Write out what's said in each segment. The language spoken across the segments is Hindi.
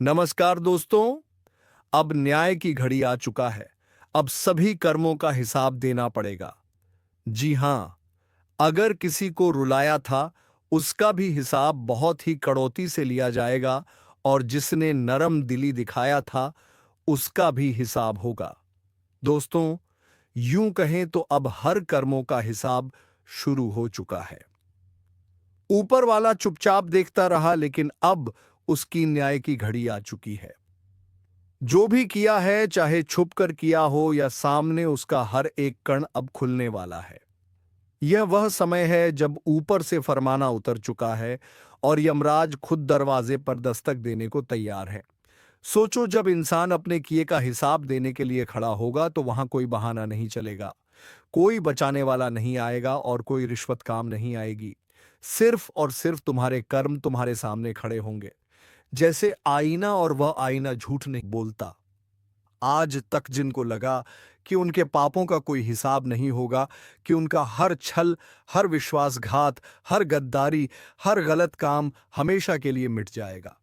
नमस्कार दोस्तों। अब न्याय की घड़ी आ चुका है। अब सभी कर्मों का हिसाब देना पड़ेगा। जी हाँ, अगर किसी को रुलाया था उसका भी हिसाब बहुत ही कड़ौती से लिया जाएगा और जिसने नरम दिली दिखाया था उसका भी हिसाब होगा। दोस्तों, यूं कहें तो अब हर कर्मों का हिसाब शुरू हो चुका है। ऊपर वाला चुपचाप देखता रहा, लेकिन अब उसकी न्याय की घड़ी आ चुकी है। जो भी किया है, चाहे छुप कर किया हो या सामने, उसका हर एक कण अब खुलने वाला है। यह वह समय है जब ऊपर से फरमाना उतर चुका है और यमराज खुद दरवाजे पर दस्तक देने को तैयार है। सोचो, जब इंसान अपने किए का हिसाब देने के लिए खड़ा होगा तो वहां कोई बहाना नहीं चलेगा, कोई बचाने वाला नहीं आएगा और कोई रिश्वत काम नहीं आएगी। सिर्फ और सिर्फ तुम्हारे कर्म तुम्हारे सामने खड़े होंगे, जैसे आईना, और वह आईना झूठ नहीं बोलता। आज तक जिनको लगा कि उनके पापों का कोई हिसाब नहीं होगा, कि उनका हर छल, हर विश्वासघात, हर गद्दारी, हर गलत काम हमेशा के लिए मिट जाएगा,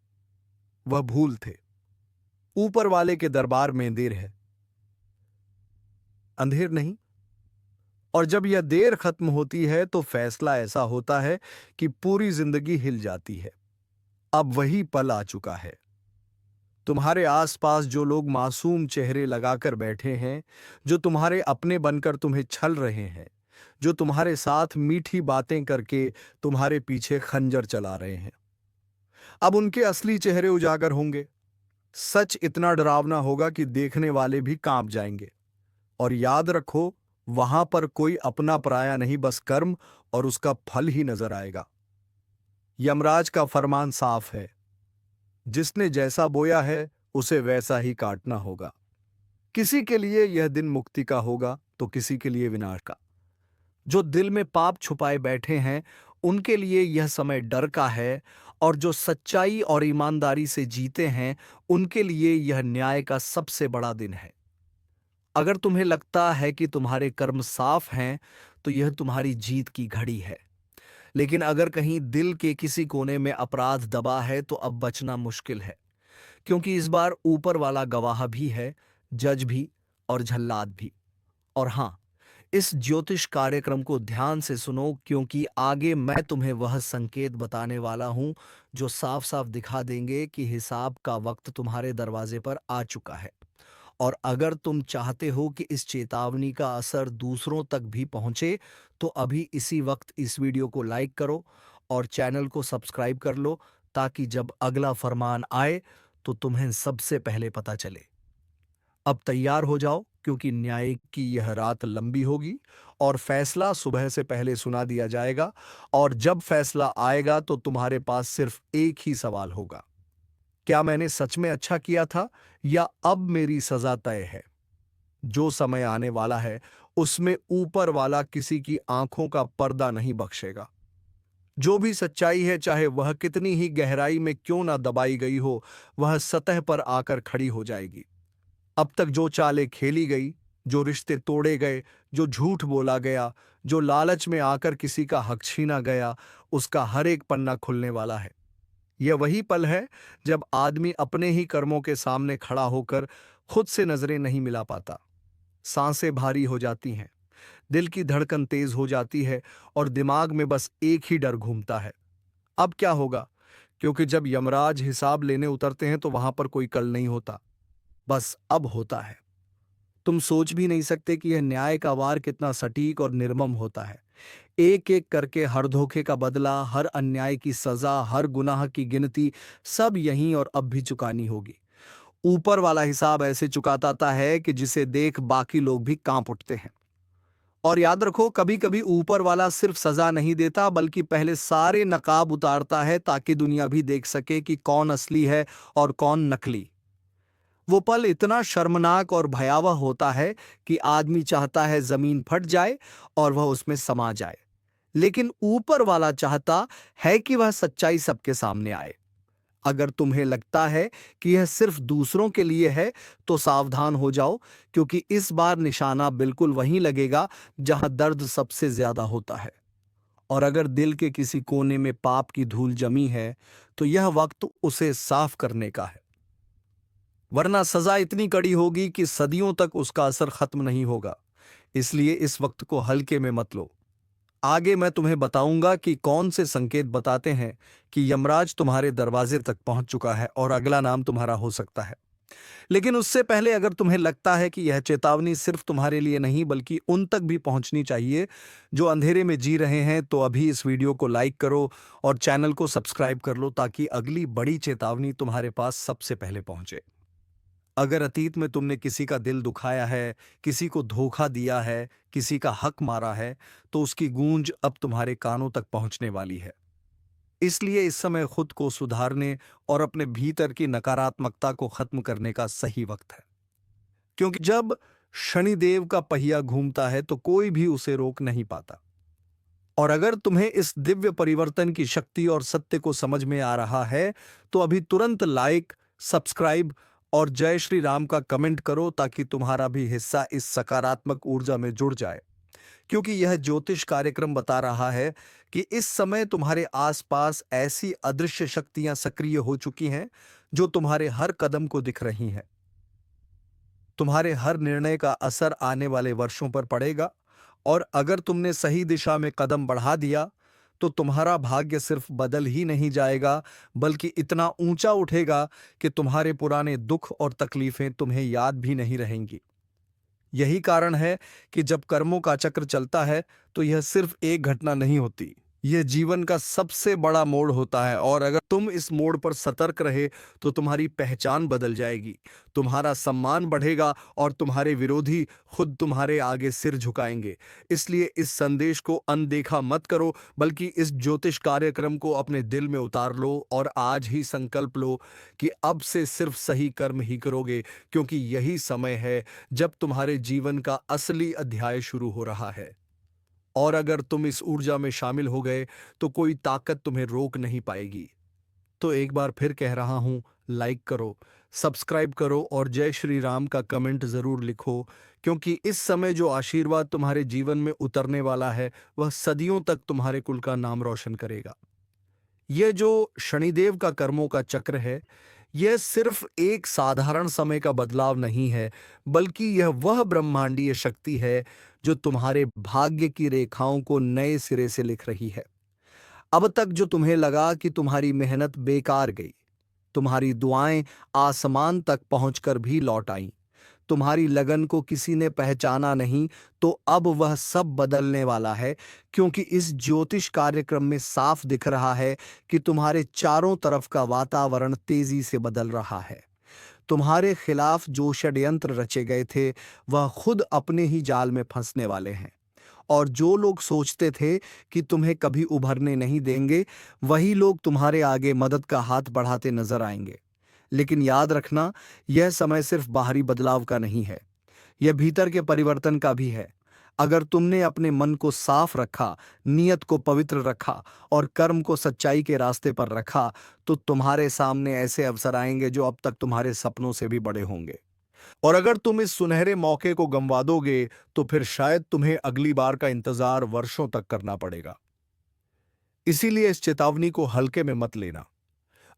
वह भूल थे। ऊपर वाले के दरबार में देर है, अंधेर नहीं। और जब यह देर खत्म होती है तो फैसला ऐसा होता है कि पूरी जिंदगी हिल जाती है। अब वही पल आ चुका है। तुम्हारे आसपास जो लोग मासूम चेहरे लगाकर बैठे हैं, जो तुम्हारे अपने बनकर तुम्हें छल रहे हैं, जो तुम्हारे साथ मीठी बातें करके तुम्हारे पीछे खंजर चला रहे हैं, अब उनके असली चेहरे उजागर होंगे। सच इतना डरावना होगा कि देखने वाले भी कांप जाएंगे। और याद रखो, वहां पर कोई अपना पराया नहीं, बस कर्म और उसका फल ही नजर आएगा। यमराज का फरमान साफ है, जिसने जैसा बोया है उसे वैसा ही काटना होगा। किसी के लिए यह दिन मुक्ति का होगा तो किसी के लिए विनाश का। जो दिल में पाप छुपाए बैठे हैं उनके लिए यह समय डर का है, और जो सच्चाई और ईमानदारी से जीते हैं उनके लिए यह न्याय का सबसे बड़ा दिन है। अगर तुम्हें लगता है कि तुम्हारे कर्म साफ हैं तो यह तुम्हारी जीत की घड़ी है। लेकिन अगर कहीं दिल के किसी कोने में अपराध दबा है तो अब बचना मुश्किल है, क्योंकि इस बार ऊपर वाला गवाह भी है, जज भी और जल्लाद भी। और हां, इस ज्योतिष कार्यक्रम को ध्यान से सुनो, क्योंकि आगे मैं तुम्हें वह संकेत बताने वाला हूं जो साफ साफ दिखा देंगे कि हिसाब का वक्त तुम्हारे दरवाजे पर आ चुका है। और अगर तुम चाहते हो कि इस चेतावनी का असर दूसरों तक भी पहुंचे, तो अभी इसी वक्त इस वीडियो को लाइक करो और चैनल को सब्सक्राइब कर लो, ताकि जब अगला फरमान आए तो तुम्हें सबसे पहले पता चले। अब तैयार हो जाओ, क्योंकि न्याय की यह रात लंबी होगी और फैसला सुबह से पहले सुना दिया जाएगा। और जब फैसला आएगा तो तुम्हारे पास सिर्फ एक ही सवाल होगा, क्या मैंने सच में अच्छा किया था या अब मेरी सजा तय है? जो समय आने वाला है उसमें ऊपर वाला किसी की आंखों का पर्दा नहीं बख्शेगा। जो भी सच्चाई है, चाहे वह कितनी ही गहराई में क्यों ना दबाई गई हो, वह सतह पर आकर खड़ी हो जाएगी। अब तक जो चालें खेली गई, जो रिश्ते तोड़े गए, जो झूठ बोला गया, जो लालच में आकर किसी का हक छीना गया, उसका हर एक पन्ना खुलने वाला है। यह वही पल है जब आदमी अपने ही कर्मों के सामने खड़ा होकर खुद से नजरें नहीं मिला पाता। सांसें भारी हो जाती हैं, दिल की धड़कन तेज हो जाती है और दिमाग में बस एक ही डर घूमता है, अब क्या होगा? क्योंकि जब यमराज हिसाब लेने उतरते हैं तो वहां पर कोई कल नहीं होता, बस अब होता है। तुम सोच भी नहीं सकते कि यह न्याय का वार कितना सटीक और निर्मम होता है। एक एक करके हर धोखे का बदला, हर अन्याय की सजा, हर गुनाह की गिनती, सब यहीं और अब भी चुकानी होगी। ऊपर वाला हिसाब ऐसे चुकाता है कि जिसे देख बाकी लोग भी कांप उठते हैं। और याद रखो, कभी कभी ऊपर वाला सिर्फ सजा नहीं देता, बल्कि पहले सारे नकाब उतारता है, ताकि दुनिया भी देख सके कि कौन असली है और कौन नकली। वो पल इतना शर्मनाक और भयावह होता है कि आदमी चाहता है जमीन फट जाए और वह उसमें समा जाए, लेकिन ऊपर वाला चाहता है कि वह सच्चाई सबके सामने आए। अगर तुम्हें लगता है कि यह सिर्फ दूसरों के लिए है तो सावधान हो जाओ, क्योंकि इस बार निशाना बिल्कुल वहीं लगेगा जहां दर्द सबसे ज्यादा होता है। और अगर दिल के किसी कोने में पाप की धूल जमी है तो यह वक्त उसे साफ करने का है। वरना सजा इतनी कड़ी होगी कि सदियों तक उसका असर खत्म नहीं होगा। इसलिए इस वक्त को हल्के में मत लो। आगे मैं तुम्हें बताऊंगा कि कौन से संकेत बताते हैं कि यमराज तुम्हारे दरवाजे तक पहुंच चुका है और अगला नाम तुम्हारा हो सकता है। लेकिन उससे पहले अगर तुम्हें लगता है कि यह चेतावनी सिर्फ तुम्हारे लिए नहीं बल्कि उन तक भी पहुंचनी चाहिए जो अंधेरे में जी रहे हैं, तो अभी इस वीडियो को लाइक करो और चैनल को सब्सक्राइब कर लो ताकि अगली बड़ी चेतावनी तुम्हारे पास सबसे पहले पहुंचे। अगर अतीत में तुमने किसी का दिल दुखाया है, किसी को धोखा दिया है, किसी का हक मारा है, तो उसकी गूंज अब तुम्हारे कानों तक पहुंचने वाली है। इसलिए इस समय खुद को सुधारने और अपने भीतर की नकारात्मकता को खत्म करने का सही वक्त है। क्योंकि जब शनिदेव का पहिया घूमता है तो कोई भी उसे रोक नहीं पाता। और अगर तुम्हें इस दिव्य परिवर्तन की शक्ति और सत्य को समझ में आ रहा है, तो अभी तुरंत लाइक, सब्सक्राइब और जय श्री राम का कमेंट करो ताकि तुम्हारा भी हिस्सा इस सकारात्मक ऊर्जा में जुड़ जाए। क्योंकि यह ज्योतिष कार्यक्रम बता रहा है कि इस समय तुम्हारे आसपास ऐसी अदृश्य शक्तियां सक्रिय हो चुकी हैं जो तुम्हारे हर कदम को दिख रही हैं। तुम्हारे हर निर्णय का असर आने वाले वर्षों पर पड़ेगा और अगर तुमने सही दिशा में कदम बढ़ा दिया तो तुम्हारा भाग्य सिर्फ बदल ही नहीं जाएगा बल्कि इतना ऊंचा उठेगा कि तुम्हारे पुराने दुख और तकलीफें तुम्हें याद भी नहीं रहेंगी। यही कारण है कि जब कर्मों का चक्र चलता है तो यह सिर्फ एक घटना नहीं होती, यह जीवन का सबसे बड़ा मोड़ होता है। और अगर तुम इस मोड़ पर सतर्क रहे तो तुम्हारी पहचान बदल जाएगी, तुम्हारा सम्मान बढ़ेगा और तुम्हारे विरोधी खुद तुम्हारे आगे सिर झुकाएंगे। इसलिए इस संदेश को अनदेखा मत करो बल्कि इस ज्योतिष कार्यक्रम को अपने दिल में उतार लो और आज ही संकल्प लो कि अब से सिर्फ सही कर्म ही करोगे, क्योंकि यही समय है जब तुम्हारे जीवन का असली अध्याय शुरू हो रहा है। और अगर तुम इस ऊर्जा में शामिल हो गए तो कोई ताकत तुम्हें रोक नहीं पाएगी। तो एक बार फिर कह रहा हूं, लाइक करो, सब्सक्राइब करो और जय श्री राम का कमेंट जरूर लिखो, क्योंकि इस समय जो आशीर्वाद तुम्हारे जीवन में उतरने वाला है वह सदियों तक तुम्हारे कुल का नाम रोशन करेगा। यह जो शनिदेव का कर्मों का चक्र है, यह सिर्फ एक साधारण समय का बदलाव नहीं है बल्कि यह वह ब्रह्मांडीय शक्ति है जो तुम्हारे भाग्य की रेखाओं को नए सिरे से लिख रही है। अब तक जो तुम्हें लगा कि तुम्हारी मेहनत बेकार गई, तुम्हारी दुआएं आसमान तक पहुंचकर भी लौट आईं, तुम्हारी लगन को किसी ने पहचाना नहीं, तो अब वह सब बदलने वाला है। क्योंकि इस ज्योतिष कार्यक्रम में साफ दिख रहा है कि तुम्हारे चारों तरफ का वातावरण तेजी से बदल रहा है। तुम्हारे खिलाफ जो षड्यंत्र रचे गए थे वह खुद अपने ही जाल में फंसने वाले हैं। और जो लोग सोचते थे कि तुम्हें कभी उभरने नहीं देंगे, वही लोग तुम्हारे आगे मदद का हाथ बढ़ाते नजर आएंगे। लेकिन याद रखना, यह समय सिर्फ बाहरी बदलाव का नहीं है, यह भीतर के परिवर्तन का भी है। अगर तुमने अपने मन को साफ रखा, नियत को पवित्र रखा और कर्म को सच्चाई के रास्ते पर रखा, तो तुम्हारे सामने ऐसे अवसर आएंगे जो अब तक तुम्हारे सपनों से भी बड़े होंगे। और अगर तुम इस सुनहरे मौके को गंवा दोगे तो फिर शायद तुम्हें अगली बार का इंतजार वर्षों तक करना पड़ेगा। इसीलिए इस चेतावनी को हल्के में मत लेना,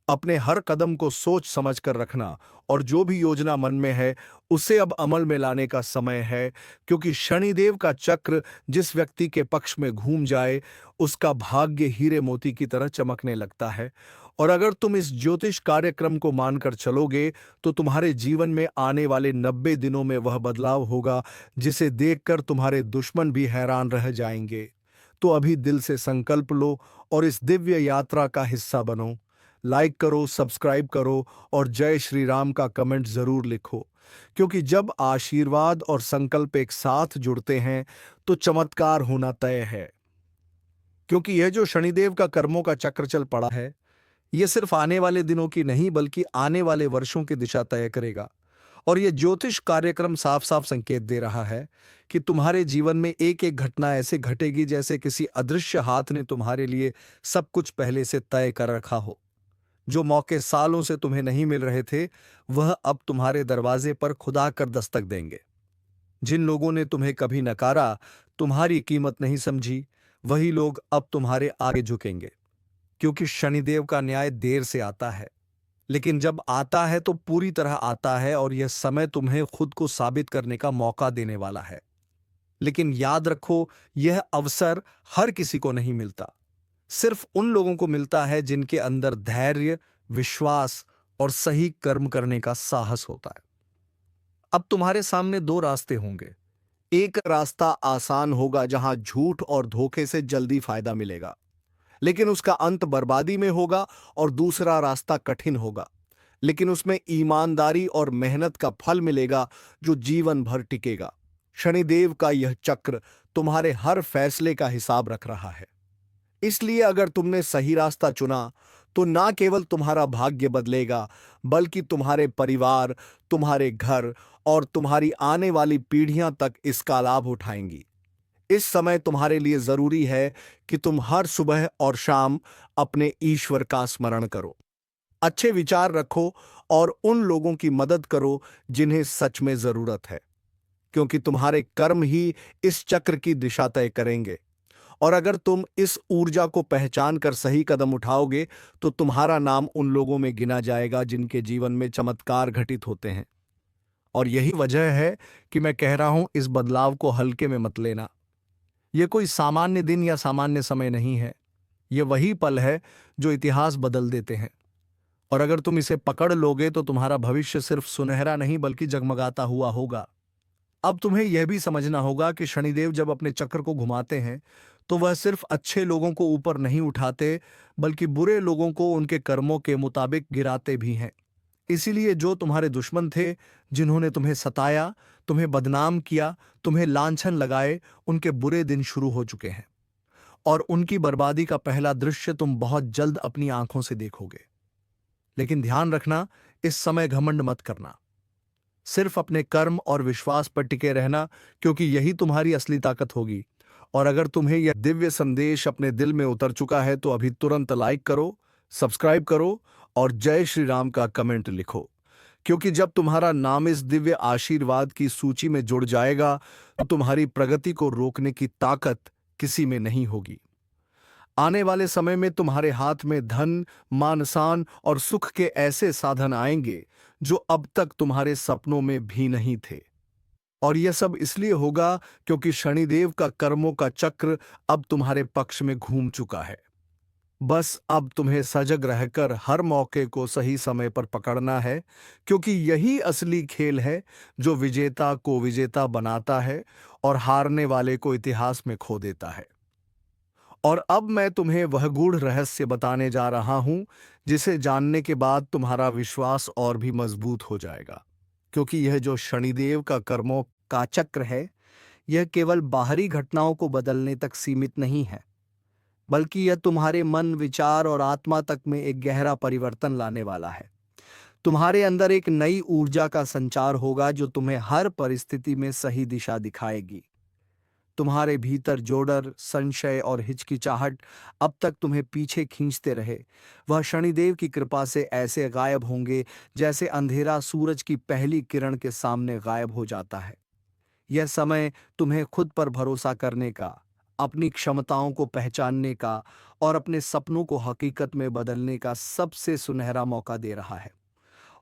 अपने हर कदम को सोच समझ कर रखना और जो भी योजना मन में है उसे अब अमल में लाने का समय है। क्योंकि शनिदेव का चक्र जिस व्यक्ति के पक्ष में घूम जाए उसका भाग्य हीरे मोती की तरह चमकने लगता है। और अगर तुम इस ज्योतिष कार्यक्रम को मानकर चलोगे तो तुम्हारे जीवन में आने वाले 90 दिनों में वह बदलाव होगा जिसे देखकर तुम्हारे दुश्मन भी हैरान रह जाएंगे। तो अभी दिल से संकल्प लो और इस दिव्य यात्रा का हिस्सा बनो। लाइक करो, सब्सक्राइब करो और जय श्री राम का कमेंट जरूर लिखो, क्योंकि जब आशीर्वाद और संकल्प एक साथ जुड़ते हैं तो चमत्कार होना तय है। क्योंकि यह जो शनिदेव का कर्मों का चक्र चल पड़ा है, यह सिर्फ आने वाले दिनों की नहीं बल्कि आने वाले वर्षों की दिशा तय करेगा। और यह ज्योतिष कार्यक्रम साफ साफ संकेत दे रहा है कि तुम्हारे जीवन में एक एक घटना ऐसे घटेगी जैसे किसी अदृश्य हाथ ने तुम्हारे लिए सब कुछ पहले से तय कर रखा हो। जो मौके सालों से तुम्हें नहीं मिल रहे थे वह अब तुम्हारे दरवाजे पर खुदा कर दस्तक देंगे। जिन लोगों ने तुम्हें कभी नकारा, तुम्हारी कीमत नहीं समझी, वही लोग अब तुम्हारे आगे झुकेंगे। क्योंकि शनिदेव का न्याय देर से आता है लेकिन जब आता है तो पूरी तरह आता है और यह समय तुम्हें खुद को साबित करने का मौका देने वाला है। लेकिन याद रखो, यह अवसर हर किसी को नहीं मिलता। सिर्फ उन लोगों को मिलता है जिनके अंदर धैर्य, विश्वास और सही कर्म करने का साहस होता है। अब तुम्हारे सामने दो रास्ते होंगे। एक रास्ता आसान होगा जहां झूठ और धोखे से जल्दी फायदा मिलेगा, लेकिन उसका अंत बर्बादी में होगा। और दूसरा रास्ता कठिन होगा, लेकिन उसमें ईमानदारी और मेहनत का फल मिलेगा जो जीवन भर टिकेगा। शनिदेव का यह चक्र तुम्हारे हर फैसले का हिसाब रख रहा है। इसलिए अगर तुमने सही रास्ता चुना तो ना केवल तुम्हारा भाग्य बदलेगा, बल्कि तुम्हारे परिवार, तुम्हारे घर और तुम्हारी आने वाली पीढ़ियां तक इसका लाभ उठाएंगी। इस समय तुम्हारे लिए जरूरी है कि तुम हर सुबह और शाम अपने ईश्वर का स्मरण करो, अच्छे विचार रखो और उन लोगों की मदद करो जिन्हें सच में जरूरत है, क्योंकि तुम्हारे कर्म ही इस चक्र की दिशा तय करेंगे। और अगर तुम इस ऊर्जा को पहचान कर सही कदम उठाओगे तो तुम्हारा नाम उन लोगों में गिना जाएगा जिनके जीवन में चमत्कार घटित होते हैं। और यही वजह है कि मैं कह रहा हूं, इस बदलाव को हल्के में मत लेना। यह कोई सामान्य दिन या सामान्य समय नहीं है। यह वही पल है जो इतिहास बदल देते हैं। और अगर तुम इसे पकड़ लोगे तो तुम्हारा भविष्य सिर्फ सुनहरा नहीं बल्कि जगमगाता हुआ होगा। अब तुम्हें यह भी समझना होगा कि शनिदेव जब अपने चक्र को घुमाते हैं तो वह सिर्फ अच्छे लोगों को ऊपर नहीं उठाते, बल्कि बुरे लोगों को उनके कर्मों के मुताबिक गिराते भी हैं। इसीलिए जो तुम्हारे दुश्मन थे, जिन्होंने तुम्हें सताया, तुम्हें बदनाम किया, तुम्हें लांछन लगाए, उनके बुरे दिन शुरू हो चुके हैं। और उनकी बर्बादी का पहला दृश्य तुम बहुत जल्द अपनी आंखों से देखोगे। लेकिन ध्यान रखना, इस समय घमंड मत करना। सिर्फ अपने कर्म और विश्वास पर टिके रहना, क्योंकि यही तुम्हारी असली ताकत होगी। और अगर तुम्हें यह दिव्य संदेश अपने दिल में उतर चुका है तो अभी तुरंत लाइक करो, सब्सक्राइब करो और जय श्री राम का कमेंट लिखो, क्योंकि जब तुम्हारा नाम इस दिव्य आशीर्वाद की सूची में जुड़ जाएगा तो तुम्हारी प्रगति को रोकने की ताकत किसी में नहीं होगी। आने वाले समय में तुम्हारे हाथ में धन, मान सम्मान और सुख के ऐसे साधन आएंगे जो अब तक तुम्हारे सपनों में भी नहीं थे। और यह सब इसलिए होगा क्योंकि शनिदेव का कर्मों का चक्र अब तुम्हारे पक्ष में घूम चुका है। बस अब तुम्हें सजग रहकर हर मौके को सही समय पर पकड़ना है, क्योंकि यही असली खेल है जो विजेता को विजेता बनाता है और हारने वाले को इतिहास में खो देता है। और अब मैं तुम्हें वह गूढ़ रहस्य बताने जा रहा हूं जिसे जानने के बाद तुम्हारा विश्वास और भी मजबूत हो जाएगा। क्योंकि यह जो शनिदेव का कर्मों का चक्र है, यह केवल बाहरी घटनाओं को बदलने तक सीमित नहीं है, बल्कि यह तुम्हारे मन, विचार और आत्मा तक में एक गहरा परिवर्तन लाने वाला है। तुम्हारे अंदर एक नई ऊर्जा का संचार होगा जो तुम्हें हर परिस्थिति में सही दिशा दिखाएगी। तुम्हारे भीतर जो डर, संशय और हिचकिचाहट अब तक तुम्हें पीछे खींचते रहे, वह शनिदेव की कृपा से ऐसे गायब होंगे जैसे अंधेरा सूरज की पहली किरण के सामने गायब हो जाता है। यह समय तुम्हें खुद पर भरोसा करने का, अपनी क्षमताओं को पहचानने का और अपने सपनों को हकीकत में बदलने का सबसे सुनहरा मौका दे रहा है।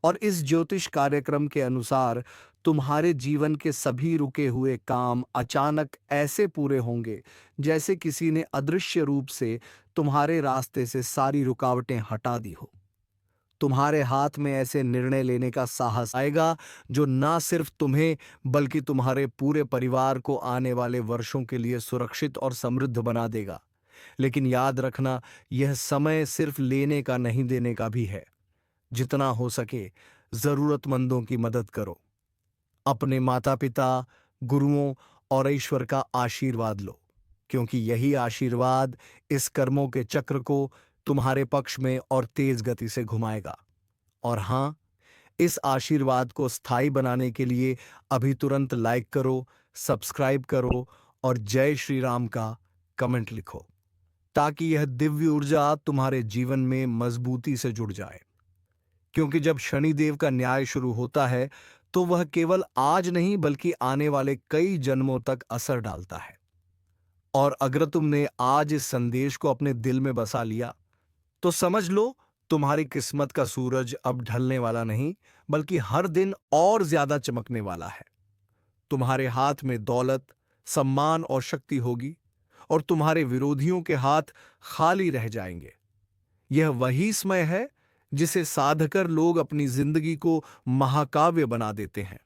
और इस ज्योतिष कार्यक्रम के अनुसार तुम्हारे जीवन के सभी रुके हुए काम अचानक ऐसे पूरे होंगे जैसे किसी ने अदृश्य रूप से तुम्हारे रास्ते से सारी रुकावटें हटा दी हो। तुम्हारे हाथ में ऐसे निर्णय लेने का साहस आएगा जो ना सिर्फ तुम्हें बल्कि तुम्हारे पूरे परिवार को आने वाले वर्षों के लिए सुरक्षित और समृद्ध बना देगा। लेकिन याद रखना, यह समय सिर्फ लेने का नहीं, देने का भी है। जितना हो सके जरूरतमंदों की मदद करो, अपने माता पिता, गुरुओं और ईश्वर का आशीर्वाद लो, क्योंकि यही आशीर्वाद इस कर्मों के चक्र को तुम्हारे पक्ष में और तेज गति से घुमाएगा। और हां, इस आशीर्वाद को स्थायी बनाने के लिए अभी तुरंत लाइक करो, सब्सक्राइब करो और जय श्री राम का कमेंट लिखो, ताकि यह दिव्य ऊर्जा तुम्हारे जीवन में मजबूती से जुड़ जाए। क्योंकि जब शनिदेव का न्याय शुरू होता है तो वह केवल आज नहीं बल्कि आने वाले कई जन्मों तक असर डालता है। और अगर तुमने आज इस संदेश को अपने दिल में बसा लिया तो समझ लो तुम्हारी किस्मत का सूरज अब ढलने वाला नहीं, बल्कि हर दिन और ज्यादा चमकने वाला है। तुम्हारे हाथ में दौलत, सम्मान और शक्ति होगी, और तुम्हारे विरोधियों के हाथ खाली रह जाएंगे। यह वही समय है जिसे साधकर लोग अपनी जिंदगी को महाकाव्य बना देते हैं।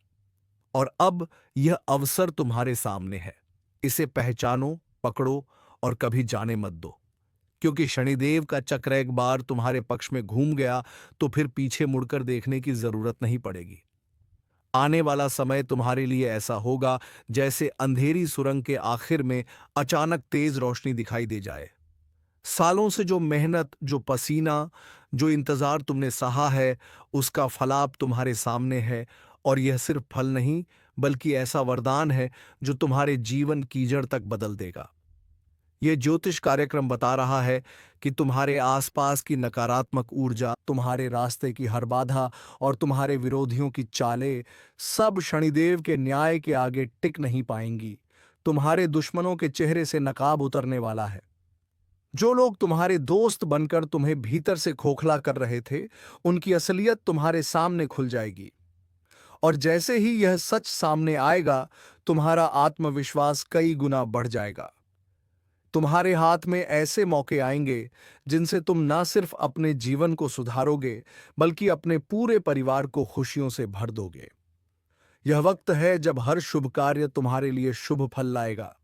और अब यह अवसर तुम्हारे सामने है। इसे पहचानो, पकड़ो और कभी जाने मत दो। क्योंकि शनिदेव का चक्र एक बार तुम्हारे पक्ष में घूम गया तो फिर पीछे मुड़कर देखने की जरूरत नहीं पड़ेगी। आने वाला समय तुम्हारे लिए ऐसा होगा जैसे अंधेरी सुरंग के आखिर में अचानक तेज रोशनी दिखाई दे जाए। सालों से जो मेहनत, जो पसीना, जो इंतजार तुमने सहा है, उसका फलाप तुम्हारे सामने है। और यह सिर्फ फल नहीं, बल्कि ऐसा वरदान है जो तुम्हारे जीवन की जड़ तक बदल देगा। यह ज्योतिष कार्यक्रम बता रहा है कि तुम्हारे आसपास की नकारात्मक ऊर्जा, तुम्हारे रास्ते की हर बाधा और तुम्हारे विरोधियों की चालें सब शनिदेव के न्याय के आगे टिक नहीं पाएंगी। तुम्हारे दुश्मनों के चेहरे से नकाब उतरने वाला है। जो लोग तुम्हारे दोस्त बनकर तुम्हें भीतर से खोखला कर रहे थे, उनकी असलियत तुम्हारे सामने खुल जाएगी। और जैसे ही यह सच सामने आएगा, तुम्हारा आत्मविश्वास कई गुना बढ़ जाएगा। तुम्हारे हाथ में ऐसे मौके आएंगे जिनसे तुम ना सिर्फ अपने जीवन को सुधारोगे, बल्कि अपने पूरे परिवार को खुशियों से भर दोगे। यह वक्त है जब हर शुभ कार्य तुम्हारे लिए शुभ फल लाएगा।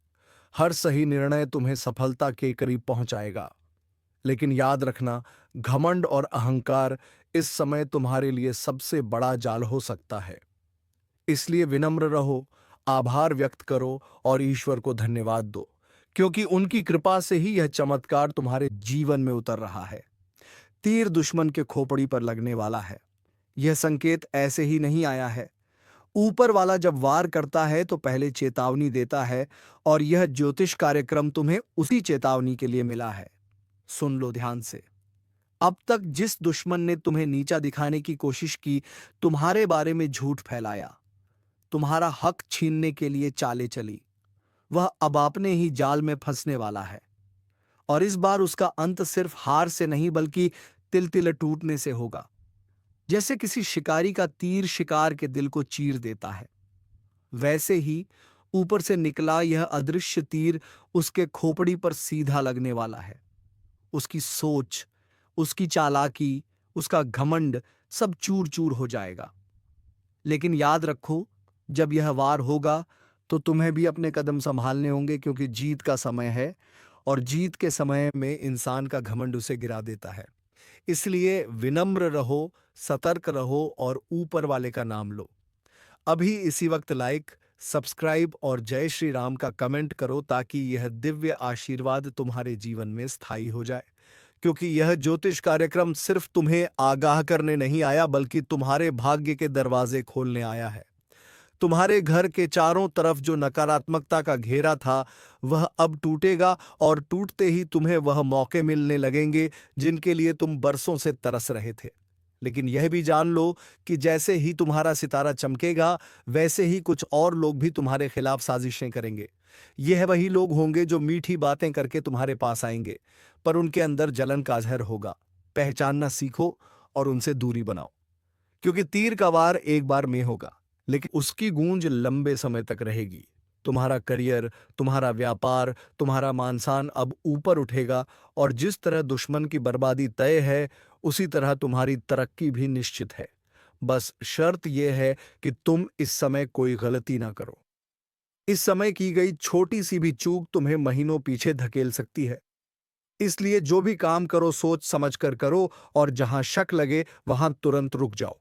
हर सही निर्णय तुम्हें सफलता के करीब पहुंचाएगा। लेकिन याद रखना, घमंड और अहंकार इस समय तुम्हारे लिए सबसे बड़ा जाल हो सकता है। इसलिए विनम्र रहो, आभार व्यक्त करो और ईश्वर को धन्यवाद दो, क्योंकि उनकी कृपा से ही यह चमत्कार तुम्हारे जीवन में उतर रहा है। तीर दुश्मन के खोपड़ी पर लगने वाला है। यह संकेत ऐसे ही नहीं आया है। ऊपर वाला जब वार करता है तो पहले चेतावनी देता है, और यह ज्योतिष कार्यक्रम तुम्हें उसी चेतावनी के लिए मिला है। सुन लो ध्यान से। अब तक जिस दुश्मन ने तुम्हें नीचा दिखाने की कोशिश की, तुम्हारे बारे में झूठ फैलाया, तुम्हारा हक छीनने के लिए चालें चली, वह अब अपने ही जाल में फंसने वाला है। और इस बार उसका अंत सिर्फ हार से नहीं, बल्कि तिल तिल टूटने से होगा। जैसे किसी शिकारी का तीर शिकार के दिल को चीर देता है, वैसे ही ऊपर से निकला यह अदृश्य तीर उसके खोपड़ी पर सीधा लगने वाला है। उसकी सोच, उसकी चालाकी, उसका घमंड सब चूर चूर हो जाएगा। लेकिन याद रखो, जब यह वार होगा तो तुम्हें भी अपने कदम संभालने होंगे, क्योंकि जीत का समय है, और जीत के समय में इंसान का घमंड उसे गिरा देता है। इसलिए विनम्र रहो, सतर्क रहो और ऊपर वाले का नाम लो। अभी इसी वक्त लाइक, सब्सक्राइब और जय श्री राम का कमेंट करो, ताकि यह दिव्य आशीर्वाद तुम्हारे जीवन में स्थायी हो जाए। क्योंकि यह ज्योतिष कार्यक्रम सिर्फ तुम्हें आगाह करने नहीं आया, बल्कि तुम्हारे भाग्य के दरवाजे खोलने आया है। तुम्हारे घर के चारों तरफ जो नकारात्मकता का घेरा था, वह अब टूटेगा, और टूटते ही तुम्हें वह मौके मिलने लगेंगे जिनके लिए तुम बरसों से तरस रहे थे। लेकिन यह भी जान लो कि जैसे ही तुम्हारा सितारा चमकेगा, वैसे ही कुछ और लोग भी तुम्हारे खिलाफ साजिशें करेंगे। यह वही लोग होंगे जो मीठी बातें करके तुम्हारे पास आएंगे, पर उनके अंदर जलन का जहर होगा। पहचानना सीखो और उनसे दूरी बनाओ। क्योंकि तीर का वार एक बार में होगा, लेकिन उसकी गूंज लंबे समय तक रहेगी। तुम्हारा करियर, तुम्हारा व्यापार, तुम्हारा मानसान अब ऊपर उठेगा, और जिस तरह दुश्मन की बर्बादी तय है, उसी तरह तुम्हारी तरक्की भी निश्चित है। बस शर्त यह है कि तुम इस समय कोई गलती ना करो। इस समय की गई छोटी सी भी चूक तुम्हें महीनों पीछे धकेल सकती है। इसलिए जो भी काम करो, सोच समझ कर करो, और जहां शक लगे वहां तुरंत रुक जाओ।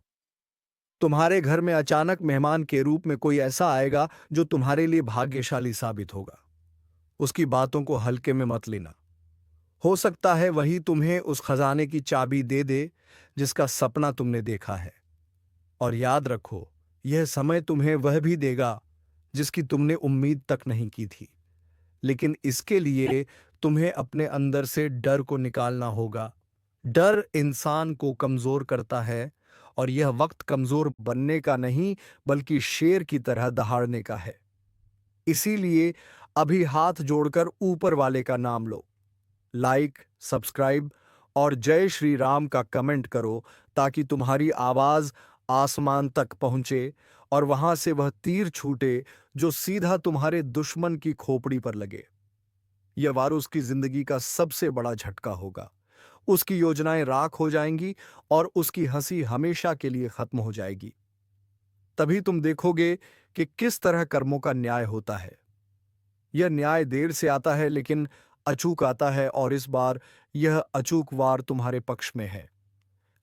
तुम्हारे घर में अचानक मेहमान के रूप में कोई ऐसा आएगा जो तुम्हारे लिए भाग्यशाली साबित होगा। उसकी बातों को हल्के में मत लेना। हो सकता है वही तुम्हें उस खजाने की चाबी दे दे जिसका सपना तुमने देखा है। और याद रखो, यह समय तुम्हें वह भी देगा जिसकी तुमने उम्मीद तक नहीं की थी। लेकिन इसके लिए तुम्हें अपने अंदर से डर को निकालना होगा। डर इंसान को कमजोर करता है, और यह वक्त कमजोर बनने का नहीं, बल्कि शेर की तरह दहाड़ने का है। इसीलिए अभी हाथ जोड़कर ऊपर वाले का नाम लो, लाइक, सब्सक्राइब और जय श्री राम का कमेंट करो ताकि तुम्हारी आवाज आसमान तक पहुंचे और वहां से वह तीर छूटे जो सीधा तुम्हारे दुश्मन की खोपड़ी पर लगे। यह वार उसकी जिंदगी का सबसे बड़ा झटका होगा। उसकी योजनाएं राख हो जाएंगी और उसकी हंसी हमेशा के लिए खत्म हो जाएगी। तभी तुम देखोगे कि किस तरह कर्मों का न्याय होता है। यह न्याय देर से आता है लेकिन अचूक आता है, और इस बार यह अचूक वार तुम्हारे पक्ष में है।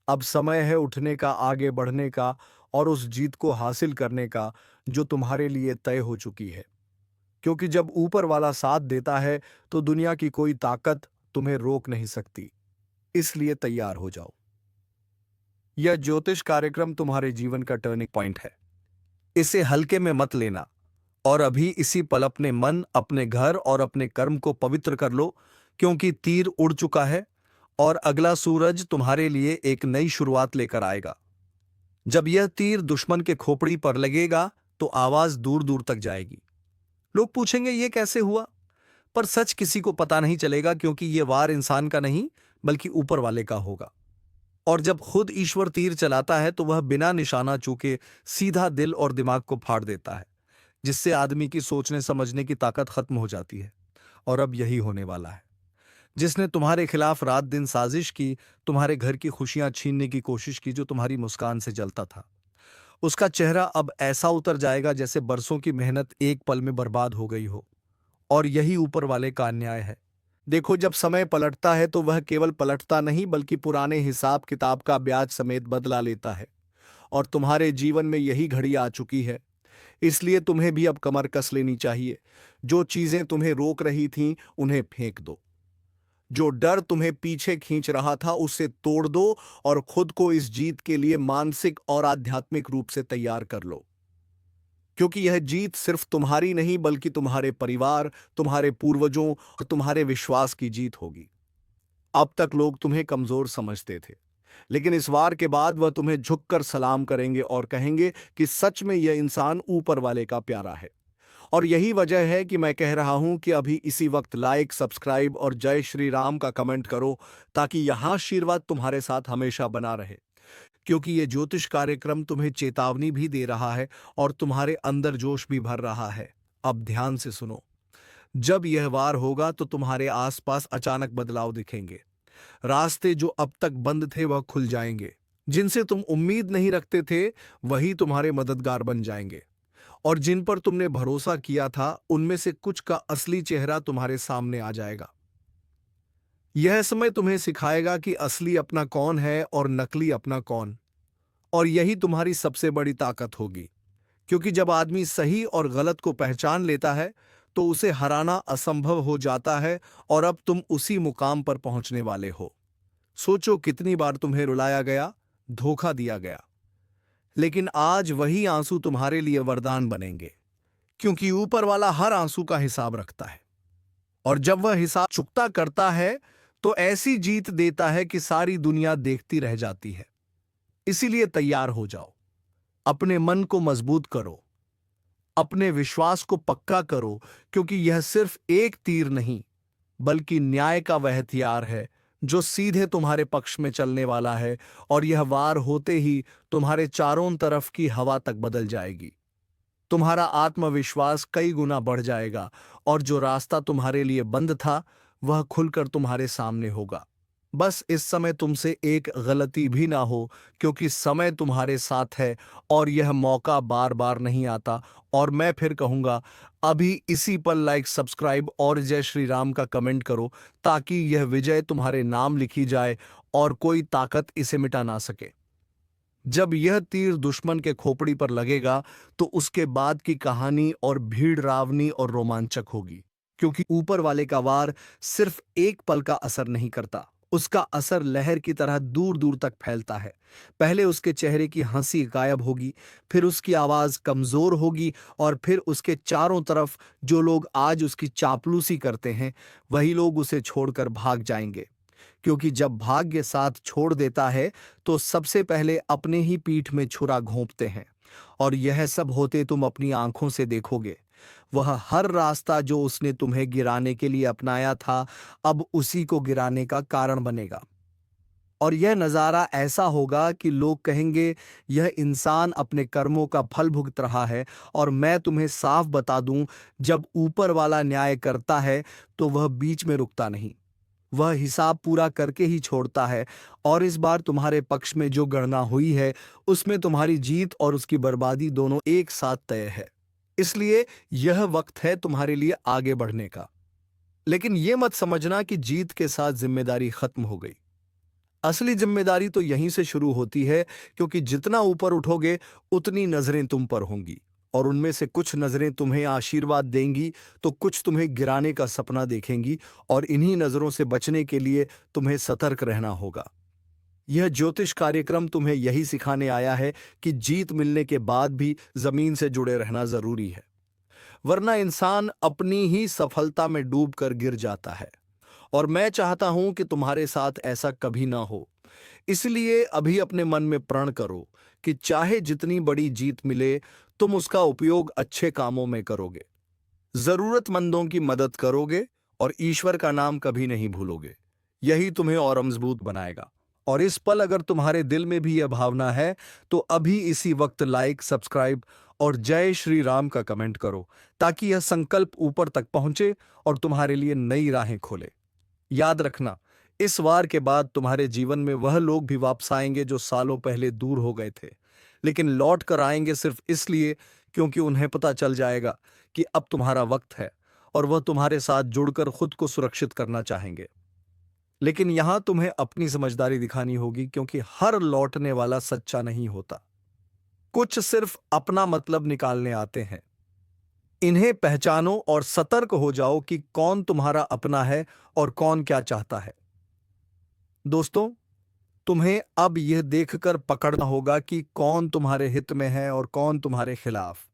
अब समय है उठने का, आगे बढ़ने का और उस जीत को हासिल करने का जो तुम्हारे लिए तय हो चुकी है। क्योंकि जब ऊपर वाला साथ देता है तो दुनिया की कोई ताकत तुम्हें रोक नहीं सकती। इसलिए तैयार हो जाओ। यह ज्योतिष कार्यक्रम तुम्हारे जीवन का टर्निंग पॉइंट है। इसे हल्के में मत लेना और अभी इसी पल अपने मन, अपने घर और अपने कर्म को पवित्र कर लो, क्योंकि तीर उड़ चुका है और अगला सूरज तुम्हारे लिए एक नई शुरुआत लेकर आएगा। जब यह तीर दुश्मन के खोपड़ी पर लगेगा तो आवाज दूर दूर तक जाएगी। लोग पूछेंगे ये कैसे हुआ, पर सच किसी को पता नहीं चलेगा, क्योंकि यह वार इंसान का नहीं बल्कि ऊपर वाले का होगा। और जब खुद ईश्वर तीर चलाता है तो वह बिना निशाना चूके सीधा दिल और दिमाग को फाड़ देता है, जिससे आदमी की सोचने समझने की ताकत खत्म हो जाती है। और अब यही होने वाला है। जिसने तुम्हारे खिलाफ रात दिन साजिश की, तुम्हारे घर की खुशियां छीनने की कोशिश की, जो तुम्हारी मुस्कान से जलता था, उसका चेहरा अब ऐसा उतर जाएगा जैसे बरसों की मेहनत एक पल में बर्बाद हो गई हो। और यही ऊपर वाले का अन्याय है। देखो, जब समय पलटता है तो वह केवल पलटता नहीं बल्कि पुराने हिसाब किताब का ब्याज समेत बदला लेता है। और तुम्हारे जीवन में यही घड़ी आ चुकी है। इसलिए तुम्हें भी अब कमर कस लेनी चाहिए। जो चीजें तुम्हें रोक रही थीं उन्हें फेंक दो। जो डर तुम्हें पीछे खींच रहा था उसे तोड़ दो और खुद को इस जीत के लिए मानसिक और आध्यात्मिक रूप से तैयार कर लो। क्योंकि यह जीत सिर्फ तुम्हारी नहीं बल्कि तुम्हारे परिवार, तुम्हारे पूर्वजों और तुम्हारे विश्वास की जीत होगी। अब तक लोग तुम्हें कमजोर समझते थे, लेकिन इस वार के बाद वह तुम्हें झुककर सलाम करेंगे और कहेंगे कि सच में यह इंसान ऊपर वाले का प्यारा है। और यही वजह है कि मैं कह रहा हूं कि अभी इसी वक्त लाइक, सब्सक्राइब और जय श्री राम का कमेंट करो, ताकि यह आशीर्वाद तुम्हारे साथ हमेशा बना रहे। क्योंकि ये ज्योतिष कार्यक्रम तुम्हें चेतावनी भी दे रहा है और तुम्हारे अंदर जोश भी भर रहा है। अब ध्यान से सुनो। जब यह वार होगा तो तुम्हारे आसपास अचानक बदलाव दिखेंगे। रास्ते जो अब तक बंद थे वह खुल जाएंगे। जिनसे तुम उम्मीद नहीं रखते थे वही तुम्हारे मददगार बन जाएंगे। और जिन पर तुमने भरोसा किया था उनमें से कुछ का असली चेहरा तुम्हारे सामने आ जाएगा। यह समय तुम्हें सिखाएगा कि असली अपना कौन है और नकली अपना कौन। और यही तुम्हारी सबसे बड़ी ताकत होगी। क्योंकि जब आदमी सही और गलत को पहचान लेता है तो उसे हराना असंभव हो जाता है, और अब तुम उसी मुकाम पर पहुंचने वाले हो। सोचो कितनी बार तुम्हें रुलाया गया, धोखा दिया गया, लेकिन आज वही आंसू तुम्हारे लिए वरदान बनेंगे। क्योंकि ऊपर वाला हर आंसू का हिसाब रखता है, और जब वह हिसाब चुकता करता है तो ऐसी जीत देता है कि सारी दुनिया देखती रह जाती है। इसीलिए तैयार हो जाओ। अपने मन को मजबूत करो, अपने विश्वास को पक्का करो, क्योंकि यह सिर्फ एक तीर नहीं बल्कि न्याय का वह हथियार है जो सीधे तुम्हारे पक्ष में चलने वाला है। और यह वार होते ही तुम्हारे चारों तरफ की हवा तक बदल जाएगी। तुम्हारा आत्मविश्वास कई गुना बढ़ जाएगा, और जो रास्ता तुम्हारे लिए बंद था वह खुलकर तुम्हारे सामने होगा। बस इस समय तुमसे एक गलती भी ना हो, क्योंकि समय तुम्हारे साथ है और यह मौका बार बार नहीं आता। और मैं फिर कहूंगा, अभी इसी पर लाइक, सब्सक्राइब और जय श्री राम का कमेंट करो, ताकि यह विजय तुम्हारे नाम लिखी जाए और कोई ताकत इसे मिटा ना सके। जब यह तीर दुश्मन के खोपड़ी पर लगेगा तो उसके बाद की कहानी और भीड़ रावनी और रोमांचक होगी। क्योंकि ऊपर वाले का वार सिर्फ एक पल का असर नहीं करता, उसका असर लहर की तरह दूर दूर तक फैलता है। पहले उसके चेहरे की हंसी गायब होगी, फिर उसकी आवाज कमजोर होगी, और फिर उसके चारों तरफ जो लोग आज उसकी चापलूसी करते हैं वही लोग उसे छोड़कर भाग जाएंगे। क्योंकि जब भाग्य साथ छोड़ देता है तो सबसे पहले अपने ही पीठ में छुरा घोंपते हैं। और यह सब होते तुम अपनी आंखों से देखोगे। वह हर रास्ता जो उसने तुम्हें गिराने के लिए अपनाया था अब उसी को गिराने का कारण बनेगा। और यह नज़ारा ऐसा होगा कि लोग कहेंगे यह इंसान अपने कर्मों का फल भुगत रहा है। और मैं तुम्हें साफ बता दूं, जब ऊपर वाला न्याय करता है तो वह बीच में रुकता नहीं, वह हिसाब पूरा करके ही छोड़ता है। और इस बार तुम्हारे पक्ष में जो गणना हुई है उसमें तुम्हारी जीत और उसकी बर्बादी दोनों एक साथ तय है। इसलिए यह वक्त है तुम्हारे लिए आगे बढ़ने का। लेकिन यह मत समझना कि जीत के साथ जिम्मेदारी खत्म हो गई। असली जिम्मेदारी तो यहीं से शुरू होती है, क्योंकि जितना ऊपर उठोगे उतनी नजरें तुम पर होंगी, और उनमें से कुछ नजरें तुम्हें आशीर्वाद देंगी तो कुछ तुम्हें गिराने का सपना देखेंगी। और इन्हीं नजरों से बचने के लिए तुम्हें सतर्क रहना होगा। यह ज्योतिष कार्यक्रम तुम्हें यही सिखाने आया है कि जीत मिलने के बाद भी जमीन से जुड़े रहना जरूरी है, वरना इंसान अपनी ही सफलता में डूबकर गिर जाता है। और मैं चाहता हूं कि तुम्हारे साथ ऐसा कभी ना हो। इसलिए अभी अपने मन में प्रण करो कि चाहे जितनी बड़ी जीत मिले, तुम उसका उपयोग अच्छे कामों में करोगे, जरूरतमंदों की मदद करोगे और ईश्वर का नाम कभी नहीं भूलोगे। यही तुम्हें और मजबूत बनाएगा। और इस पल अगर तुम्हारे दिल में भी यह भावना है तो अभी इसी वक्त लाइक, सब्सक्राइब और जय श्री राम का कमेंट करो, ताकि यह संकल्प ऊपर तक पहुंचे और तुम्हारे लिए नई राहें खोले। याद रखना, इस वार के बाद तुम्हारे जीवन में वह लोग भी वापस आएंगे जो सालों पहले दूर हो गए थे, लेकिन लौट कर आएंगे सिर्फ इसलिए क्योंकि उन्हें पता चल जाएगा कि अब तुम्हारा वक्त है, और वह तुम्हारे साथ जुड़कर खुद को सुरक्षित करना चाहेंगे। लेकिन यहां तुम्हें अपनी समझदारी दिखानी होगी, क्योंकि हर लौटने वाला सच्चा नहीं होता। कुछ सिर्फ अपना मतलब निकालने आते हैं। इन्हें पहचानो और सतर्क हो जाओ कि कौन तुम्हारा अपना है और कौन क्या चाहता है। दोस्तों, तुम्हें अब यह देखकर पकड़ना होगा कि कौन तुम्हारे हित में है और कौन तुम्हारे खिलाफ।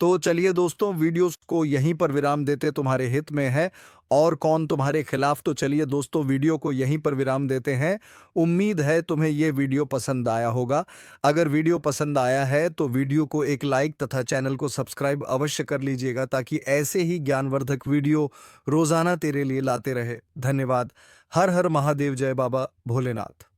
तो चलिए दोस्तों, वीडियोस को यहीं पर विराम देते। तुम्हारे हित में है और कौन तुम्हारे खिलाफ, तो चलिए दोस्तों, वीडियो को यहीं पर विराम देते हैं। उम्मीद है तुम्हें यह वीडियो पसंद आया होगा। अगर वीडियो पसंद आया है तो वीडियो को एक लाइक तथा चैनल को सब्सक्राइब अवश्य कर लीजिएगा, ताकि ऐसे ही ज्ञानवर्धक वीडियो रोजाना तेरे लिए लाते रहे। धन्यवाद। हर हर महादेव। जय बाबा भोलेनाथ।